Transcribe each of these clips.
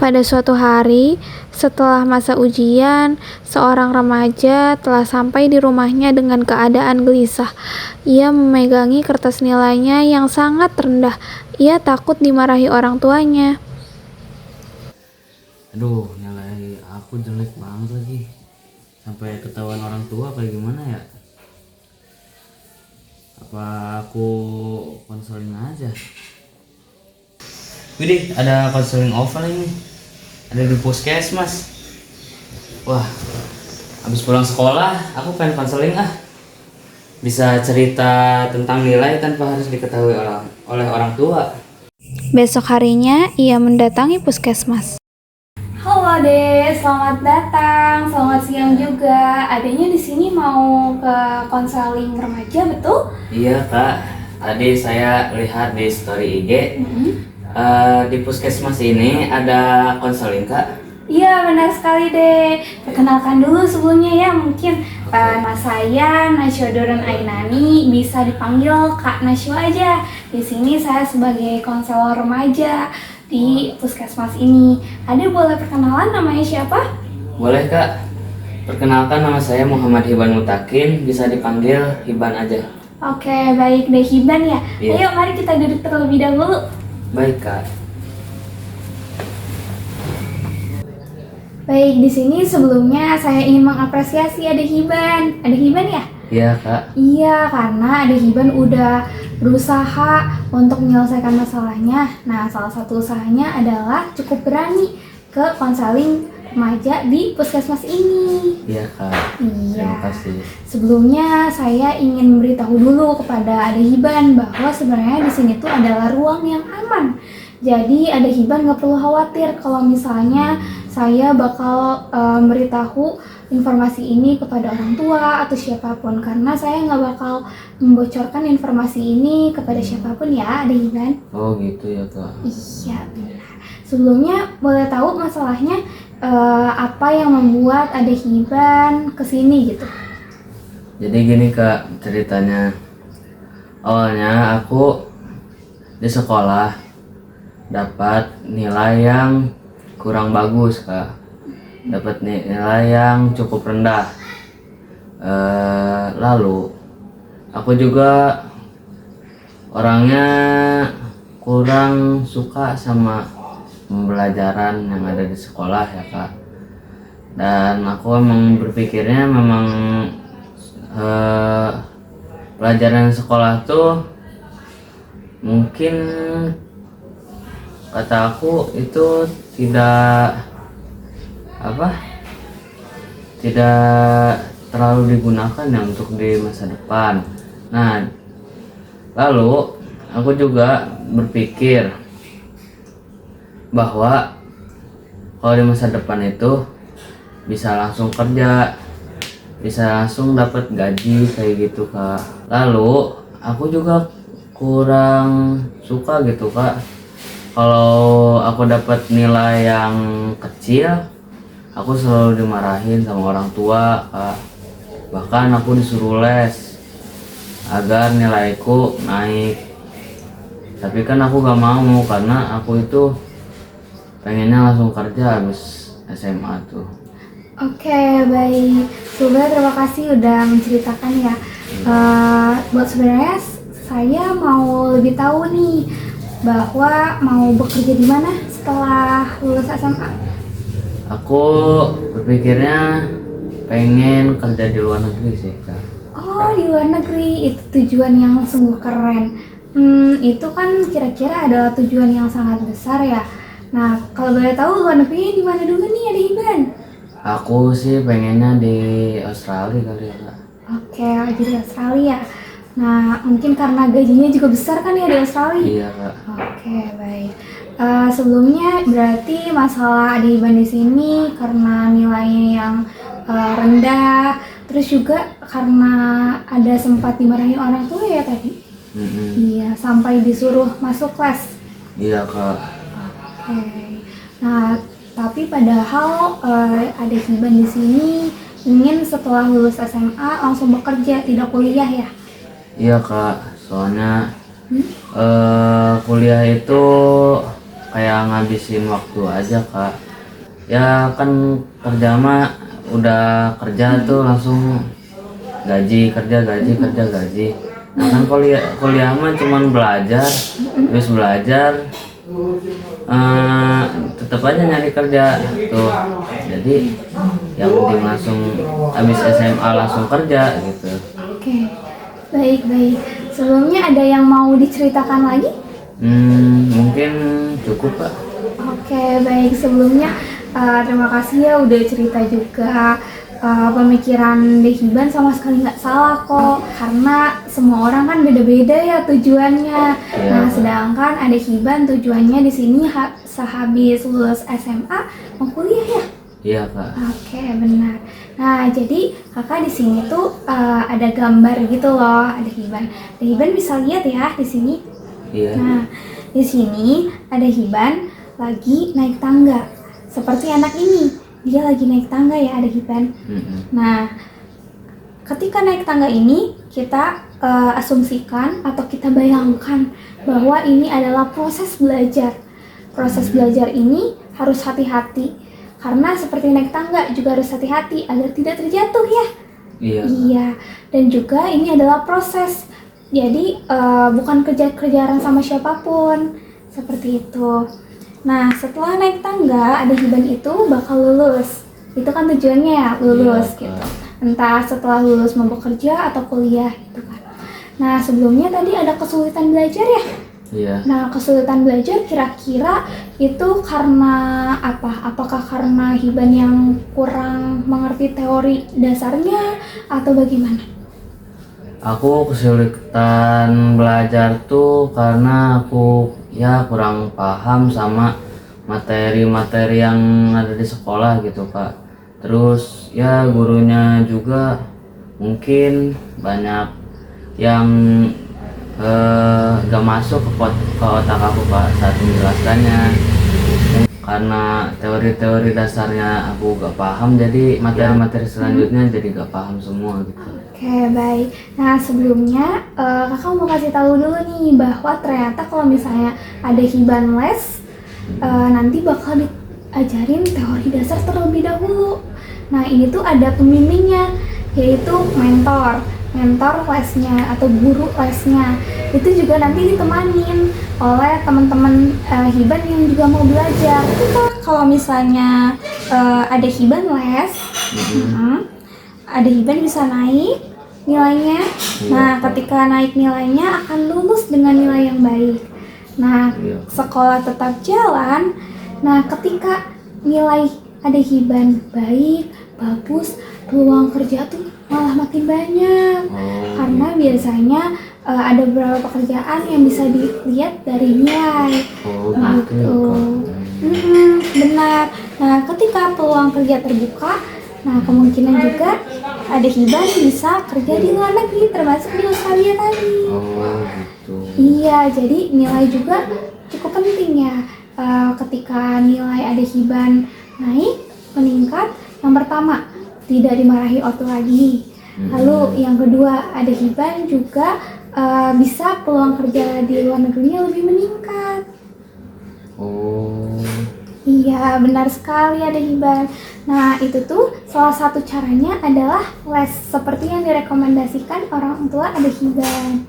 Pada suatu hari, setelah masa ujian, seorang remaja telah sampai di rumahnya dengan keadaan gelisah. Ia memegangi kertas nilainya yang sangat rendah. Ia takut dimarahi orang tuanya. Aduh, nilai aku jelek banget lagi. Sampai ketahuan orang tua kayak gimana ya? Apa aku konseling aja? Widih, ada konseling offline nih. Ada di puskesmas. Wah, habis pulang sekolah, aku pengen konseling ah. Bisa cerita tentang nilai tanpa harus diketahui oleh orang tua. Besok harinya, ia mendatangi puskesmas. Halo Ade, selamat datang. Selamat siang juga. Adanya di sini mau ke konseling remaja, betul? Iya kak, tadi saya lihat di story IG. Di puskesmas ini ada konseling kak. Iya, benar sekali deh. Perkenalkan dulu sebelumnya ya, mungkin nama saya Nasyo Doron Ainani, bisa dipanggil Kak Nasyo aja. Di sini saya sebagai konselor remaja di puskesmas ini. Ade boleh perkenalan namanya siapa? Boleh kak. Perkenalkan, nama saya Muhammad Hiban Mutakin, bisa dipanggil Hiban aja. Oke, baik deh Hiban ya. Iya. Ayo mari kita duduk terlebih dahulu. Baik kak. Baik, di sini sebelumnya saya ingin mengapresiasi Ade Hiban. Ade Hiban ya? Iya kak. Iya, karena Ade Hiban udah berusaha untuk menyelesaikan masalahnya. Nah, salah satu usahanya adalah cukup berani ke konseling remaja di puskesmas ini. Iya kak. Iya. Terima kasih. Sebelumnya saya ingin memberitahu dulu kepada Ade Hiban bahwa sebenarnya di sini tuh adalah ruang yang aman. Jadi Ade Hiban nggak perlu khawatir kalau misalnya saya bakal memberitahu informasi ini kepada orang tua atau siapapun, karena saya nggak bakal membocorkan informasi ini kepada siapapun ya, Ade Hiban. Oh gitu ya kak. Iya benar. Sebelumnya boleh tahu masalahnya apa yang membuat Ade Hiban kesini gitu? Jadi gini kak ceritanya. Awalnya aku di sekolah dapat nilai yang kurang bagus kak. Dapat nilai yang cukup rendah. Lalu aku juga orangnya kurang suka sama pembelajaran yang ada di sekolah ya kak. Dan aku emang berpikirnya memang pelajaran sekolah tuh mungkin kata aku itu tidak terlalu digunakan ya untuk di masa depan. Nah, lalu aku juga berpikir bahwa kalau di masa depan itu bisa langsung kerja, bisa langsung dapat gaji kayak gitu kak. Lalu aku juga kurang suka gitu kak, kalau aku dapat nilai yang kecil, aku selalu dimarahin sama orang tua kak. Bahkan aku disuruh les agar nilaiku naik. Tapi kan aku gak mau, karena aku itu pengennya langsung kerja habis SMA tuh. Oke, baik. Semoga terima kasih udah menceritakan ya. Buat sebenarnya saya mau lebih tahu nih bahwa mau bekerja di mana setelah lulus SMA. Aku berpikirnya pengen kerja di luar negeri sih kak. Oh, di luar negeri, itu tujuan yang sungguh keren. Itu kan kira-kira adalah tujuan yang sangat besar ya. Nah, kalau boleh tahu luar negeri di mana dulu nih, Ade Hiban? Aku sih pengennya di Australia kali ya kak. Oke, jadi Australia. Nah, mungkin karena gajinya juga besar kan ya di Australia? Iya kak. Oke, baik. Sebelumnya berarti masalah Ade Hiban di sini karena nilainya yang rendah, terus juga karena ada sempat dimarahi orang tua ya tadi? Iya, sampai disuruh masuk kelas. Iya kak. Oke. Nah, tapi padahal Ade Hiban di sini ingin setelah lulus SMA langsung bekerja, tidak kuliah ya? Iya kak, soalnya kuliah itu kayak ngabisin waktu aja kak. Ya kan kerja mah udah kerja tuh langsung gaji kerja gaji kerja gaji. Nah kan kuliah mah cuman belajar, terus belajar tetap aja nyari kerja tuh. Jadi yang penting langsung habis SMA langsung kerja gitu. Oke, baik. Sebelumnya ada yang mau diceritakan lagi? Mungkin cukup kak. Oke, baik. Sebelumnya terima kasih ya udah cerita juga. Pemikiran Dehiban sama sekali nggak salah kok, karena semua orang kan beda-beda ya tujuannya. Iya. Nah, sedangkan Dehiban tujuannya di sini sehabis lulus SMA mau kuliah ya. Iya kak. Oke, benar. Nah, jadi kakak di sini tuh ada gambar gitu loh, Dehiban bisa lihat ya di sini. Iya. Nah, di sini ada Hiban lagi naik tangga. Seperti anak ini, dia lagi naik tangga ya, ada Hiban. Nah, ketika naik tangga ini, kita asumsikan atau kita bayangkan bahwa ini adalah proses belajar. Proses belajar ini harus hati-hati, karena seperti naik tangga juga harus hati-hati agar tidak terjatuh ya. Iya. Iya, dan juga ini adalah proses. Jadi bukan kejar-kejaran sama siapapun, seperti itu. Nah, setelah naik tangga, Hiban itu bakal lulus. Itu kan tujuannya ya, lulus Iya, gitu. Entah setelah lulus mau bekerja atau kuliah gitu kan. Nah, sebelumnya tadi ada kesulitan belajar ya. Iya. Nah, kesulitan belajar kira-kira itu karena apa? Apakah karena Hiban yang kurang mengerti teori dasarnya atau bagaimana? Aku kesulitan belajar tuh karena aku ya kurang paham sama materi-materi yang ada di sekolah gitu kak. Terus ya gurunya juga mungkin banyak yang gak masuk ke otak aku kak saat menjelaskannya. Karena teori-teori dasarnya aku gak paham, jadi materi-materi selanjutnya jadi gak paham semua gitu. Oke, baik. Nah, sebelumnya kakak mau kasih tahu dulu nih bahwa ternyata kalau misalnya ada Hiban les, nanti bakal diajarin teori dasar terlebih dahulu. Nah, ini tuh ada pembimbingnya, yaitu mentor lesnya atau guru lesnya. Itu juga nanti ditemanin oleh teman-teman Hiban yang juga mau belajar. Kalau misalnya ada Hiban les, ada Hiban bisa naik nilainya. Nah, ketika naik nilainya akan lulus dengan nilai yang baik. Nah, sekolah tetap jalan. Nah, ketika nilai ada Hiban baik, bagus, peluang kerja tuh malah makin banyak. Karena biasanya ada beberapa pekerjaan yang bisa dilihat dari nilai. Gitu. Benar. Nah, ketika peluang kerja terbuka, nah kemungkinan juga ada Hiban bisa kerja di luar negeri, termasuk di Australia tadi. Gitu. Iya, jadi nilai juga cukup penting ya. Ketika nilai ada Hiban naik, meningkat, yang pertama tidak dimarahi ortu lagi. Lalu yang kedua, ada Hiban juga bisa peluang kerja di luar negerinya lebih meningkat. Iya, benar sekali ada Hiban. Nah, itu tuh salah satu caranya adalah les seperti yang direkomendasikan orang tua ada Hiban.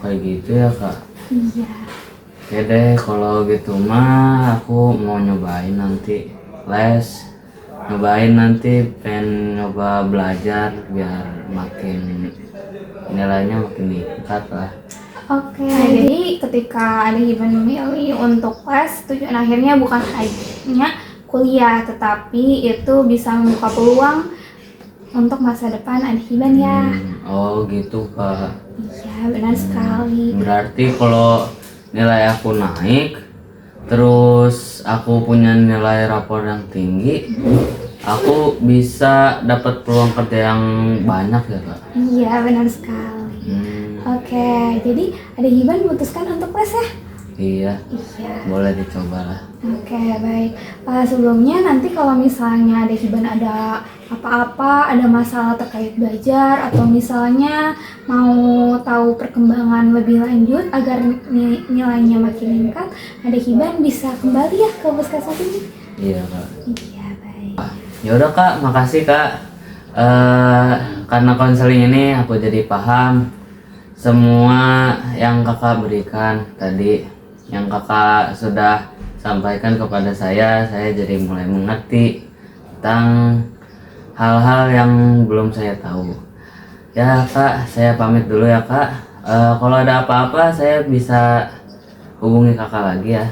Kayak gitu ya kak. Iya. Oke deh, kalau gitu mah aku mau nyobain nanti les, pengen nyoba belajar biar makin nilainya makin meningkat lah. Oke, jadi ketika ada Hiban memilih untuk les, tujuan akhirnya bukan hanya kuliah, tetapi itu bisa membuka peluang untuk masa depan ada Hiban ya. Gitu kak. Iya, benar sekali. Berarti kalau nilai aku naik, terus aku punya nilai rapor yang tinggi, aku bisa dapat peluang kerja yang banyak ya kak. Iya, benar sekali. Oke, jadi ada Hiban memutuskan untuk les ya. Iya, Iya. boleh dicoba lah. Oke, baik. Sebelumnya nanti kalau misalnya ada Hiban ada apa-apa, ada masalah terkait belajar atau misalnya mau tahu perkembangan lebih lanjut agar nilainya makin meningkat, ada Hiban bisa kembali ya ke puskesmas ini. Iya kak. Iya, baik. Ya udah kak, makasih kak. Karena konseling ini aku jadi paham semua yang kakak berikan tadi, yang kakak sudah sampaikan kepada saya jadi mulai mengerti tentang hal-hal yang belum saya tahu. Ya kak, saya pamit dulu ya kak. Kalau ada apa-apa saya bisa hubungi kakak lagi ya.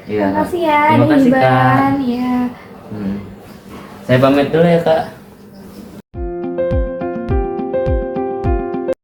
Iya. Terima kasih ya, Terima ada kasih, Kak. Hiban. Ya. Saya pamit dulu ya kak.